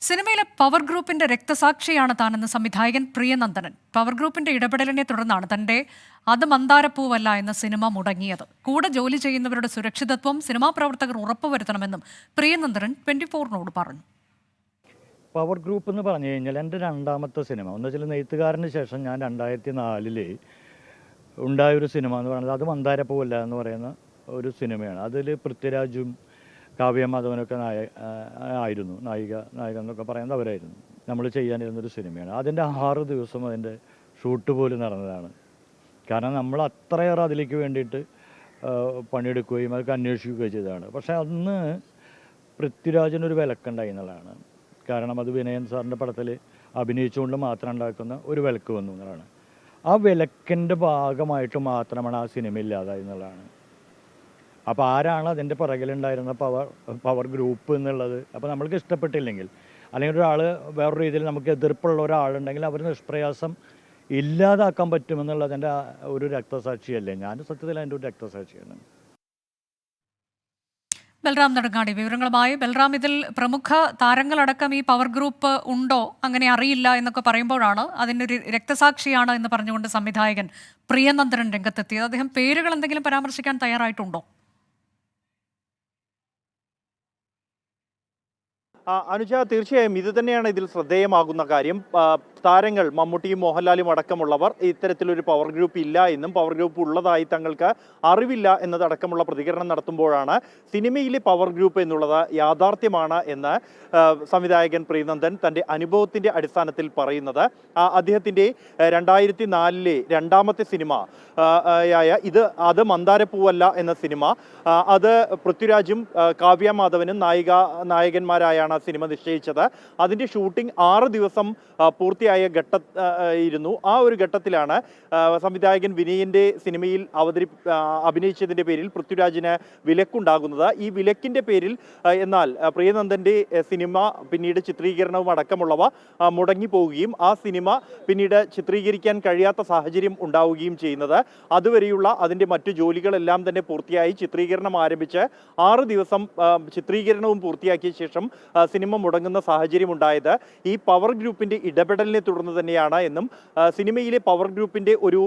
സിനിമയിലെ പവർ ഗ്രൂപ്പിന്റെ രക്തസാക്ഷിയാണ് താനെന്ന് സംവിധായകൻ പ്രിയനന്ദനൻ. പവർ ഗ്രൂപ്പിന്റെ ഇടപെടലിനെ തുടർന്നാണ് തന്റെ അത് മന്ദാരപ്പൂവല്ല എന്ന സിനിമ മുടങ്ങിയത്. കൂടെ ജോലി ചെയ്യുന്നവരുടെ സുരക്ഷിതത്വം സിനിമാ പ്രവർത്തകർ ഉറപ്പുവരുത്തണമെന്നും പ്രിയനന്ദനൻ 24-നോട് പറഞ്ഞു. പവർ ഗ്രൂപ്പ് എന്ന് പറഞ്ഞു കഴിഞ്ഞാൽ എൻ്റെ രണ്ടാമത്തെ സിനിമ എന്ന് വെച്ചാൽ നെയ്ത്തുകാരന് ശേഷം ഞാൻ 2004 ഉണ്ടായൊരു സിനിമ എന്ന് പറയുന്നത് അത് മന്ദാരപ്പൂവല്ല എന്ന് പറയുന്ന ഒരു സിനിമയാണ്. അതിൽ പൃഥ്വിരാജും കാവ്യ മാധവനൊക്കെ ആയിരുന്നു നായിക എന്നൊക്കെ പറയുന്നത് അവരായിരുന്നു. നമ്മൾ ചെയ്യാനിരുന്നൊരു സിനിമയാണ്. അതിൻ്റെ 6 ദിവസം അതിൻ്റെ ഷൂട്ട് പോലും നടന്നതാണ്. കാരണം നമ്മൾ അത്രയേറെ അതിലേക്ക് വേണ്ടിയിട്ട് പണിയെടുക്കുകയും അതൊക്കെ അന്വേഷിക്കുകയും ചെയ്തതാണ്. പക്ഷേ അന്ന് പൃഥ്വിരാജിനൊരു വിലക്കുണ്ടായി എന്നുള്ളതാണ്. കാരണം അത് വിനയൻ സാറിൻ്റെ പടത്തിൽ അഭിനയിച്ചുകൊണ്ട് മാത്രം ഉണ്ടാക്കുന്ന ഒരു വിലക്ക് വന്നു എന്നുള്ളതാണ്. ആ വിലക്കിൻ്റെ ഭാഗമായിട്ട് മാത്രമാണ് ആ സിനിമ ഇല്ലാതായി എന്നുള്ളതാണ്. അപ്പോൾ ആരാണ് അതിൻ്റെ പുറകിലുണ്ടായിരുന്ന പവർ ഗ്രൂപ്പ് എന്നുള്ളത് അപ്പോൾ നമ്മൾക്ക് ഇഷ്ടപ്പെട്ടില്ലെങ്കിൽ അല്ലെങ്കിൽ ഒരാൾ വേറൊരു രീതിയിൽ നമുക്ക് എതിർപ്പുള്ള ഒരാളുണ്ടെങ്കിൽ അവർ നിഷ്പ്രയാസം ഇല്ലാതാക്കാൻ പറ്റുമെന്നുള്ളതിൻ്റെ ഒരു രക്തസാക്ഷിയല്ലേ. ഞാൻ സത്യത്തിൽ അതിൻ്റെ ഒരു രക്തസാക്ഷിയാണ്. ബൽറാം നെടുങ്ങാടി വിവരങ്ങളുമായി. ബൽറാം, ഇതിൽ പ്രമുഖ താരങ്ങളടക്കം ഈ പവർ ഗ്രൂപ്പ് ഉണ്ടോ അങ്ങനെ അറിയില്ല എന്നൊക്കെ പറയുമ്പോഴാണ് അതിൻ്റെ ഒരു രക്തസാക്ഷിയാണ് എന്ന് പറഞ്ഞുകൊണ്ട് സംവിധായകൻ പ്രിയനന്ദനൻ രംഗത്തെത്തിയത്. അദ്ദേഹം പേരുകൾ എന്തെങ്കിലും പരാമർശിക്കാൻ തയ്യാറായിട്ടുണ്ടോ? അനുജ, തീർച്ചയായും ഇത് തന്നെയാണ് ഇതിൽ ശ്രദ്ധേയമാകുന്ന കാര്യം. താരങ്ങൾ മമ്മൂട്ടിയും മോഹൻലാലും അടക്കമുള്ളവർ ഇത്തരത്തിലൊരു പവർ ഗ്രൂപ്പ് ഇല്ല എന്നും പവർ ഗ്രൂപ്പ് ഉള്ളതായി തങ്ങൾക്ക് അറിവില്ല എന്നതടക്കമുള്ള പ്രതികരണം നടത്തുമ്പോഴാണ് സിനിമയിലെ പവർ ഗ്രൂപ്പ് എന്നുള്ളത് യാഥാർത്ഥ്യമാണ് എന്ന് സംവിധായകൻ പ്രിയനന്ദൻ തൻ്റെ അനുഭവത്തിൻ്റെ അടിസ്ഥാനത്തിൽ പറയുന്നത്. അദ്ദേഹത്തിൻ്റെ 2004 രണ്ടാമത്തെ സിനിമ ആയ അത് മന്ദാരപ്പൂവല്ല എന്ന സിനിമ, അത് പൃഥ്വിരാജും കാവ്യ മാധവനും നായകന്മാരായാണ് സിനിമ നിശ്ചയിച്ചത്. അതിൻ്റെ ഷൂട്ടിംഗ് 6 ദിവസം പൂർത്തിയായ ഘട്ടമായിരുന്നു. ആ ഒരു ഘട്ടത്തിലാണ് സംവിധായകൻ വിനയൻ്റെ സിനിമയിൽ അഭിനയിച്ചതിൻ്റെ പേരിൽ പൃഥ്വിരാജിന് വിലക്കുണ്ടാകുന്നത്. ഈ വിലക്കിൻ്റെ പേരിൽ എന്നാൽ പ്രിയനന്ദൻ്റെ സിനിമ പിന്നീട് ചിത്രീകരണവും അടക്കമുള്ളവ മുടങ്ങിപ്പോവുകയും ആ സിനിമ പിന്നീട് ചിത്രീകരിക്കാൻ കഴിയാത്ത സാഹചര്യം ഉണ്ടാവുകയും ചെയ്യുന്നത്. അതുവരെയുള്ള അതിൻ്റെ മറ്റു ജോലികളെല്ലാം തന്നെ പൂർത്തിയായി ചിത്രീകരണം ആരംഭിച്ച് 6 ദിവസം ചിത്രീകരണവും പൂർത്തിയാക്കിയ ശേഷം സിനിമ മുടങ്ങുന്ന സാഹചര്യം ഉണ്ടായത് ഈ പവർ ഗ്രൂപ്പിൻ്റെ ഇടപെടലിനെ തുടർന്ന് തന്നെയാണ് എന്നും സിനിമയിലെ പവർ ഗ്രൂപ്പിൻ്റെ ഒരു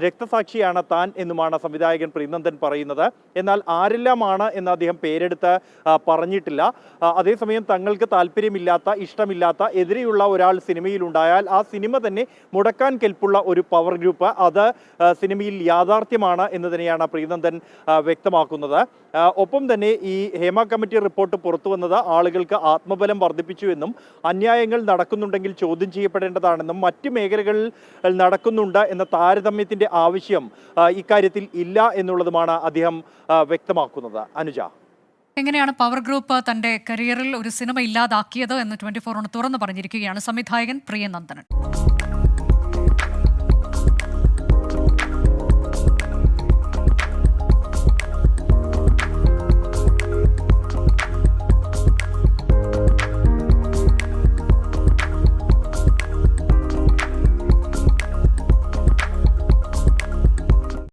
രക്തസാക്ഷിയാണ് താൻ എന്നുമാണ് സംവിധായകൻ പ്രിയനന്ദൻ പറയുന്നത്. എന്നാൽ ആരെല്ലാമാണ് എന്ന് അദ്ദേഹം പേരെടുത്ത് പറഞ്ഞിട്ടില്ല. അതേസമയം തങ്ങൾക്ക് താല്പര്യമില്ലാത്ത, ഇഷ്ടമില്ലാത്ത, എതിരെയുള്ള ഒരാൾ സിനിമയിലുണ്ടായാൽ ആ സിനിമ തന്നെ മുടക്കാൻ കെൽപ്പുള്ള ഒരു പവർ ഗ്രൂപ്പ് അത് സിനിമയിൽ യാഥാർത്ഥ്യമാണ് എന്ന് തന്നെയാണ് പ്രിയനന്ദൻ വ്യക്തമാക്കുന്നത്. ഒപ്പം തന്നെ ഈ ഹേമ കമ്മിറ്റി റിപ്പോർട്ട് പുറത്തു വന്നത് ആളുകൾക്ക് ആത്മബലം വർദ്ധിപ്പിച്ചു എന്നും അന്യായങ്ങൾ നടക്കുന്നുണ്ടെങ്കിൽ ചോദ്യം ചെയ്യപ്പെടേണ്ടതാണെന്നും മറ്റ് മേഖലകളിൽ നടക്കുന്നുണ്ട് എന്ന താരതമ്യത്തിന്റെ ആവശ്യം ഇക്കാര്യത്തിൽ ഇല്ല എന്നുള്ളതുമാണ് അദ്ദേഹം വ്യക്തമാക്കുന്നത്. അനുജ, എങ്ങനെയാണ് പവർ ഗ്രൂപ്പ് തന്റെ കരിയറിൽ ഒരു സിനിമ ഇല്ലാതാക്കിയത് എന്ന് 24 തുറന്നു പറഞ്ഞിരിക്കുകയാണ് സംവിധായകൻ പ്രിയനന്ദനൻ.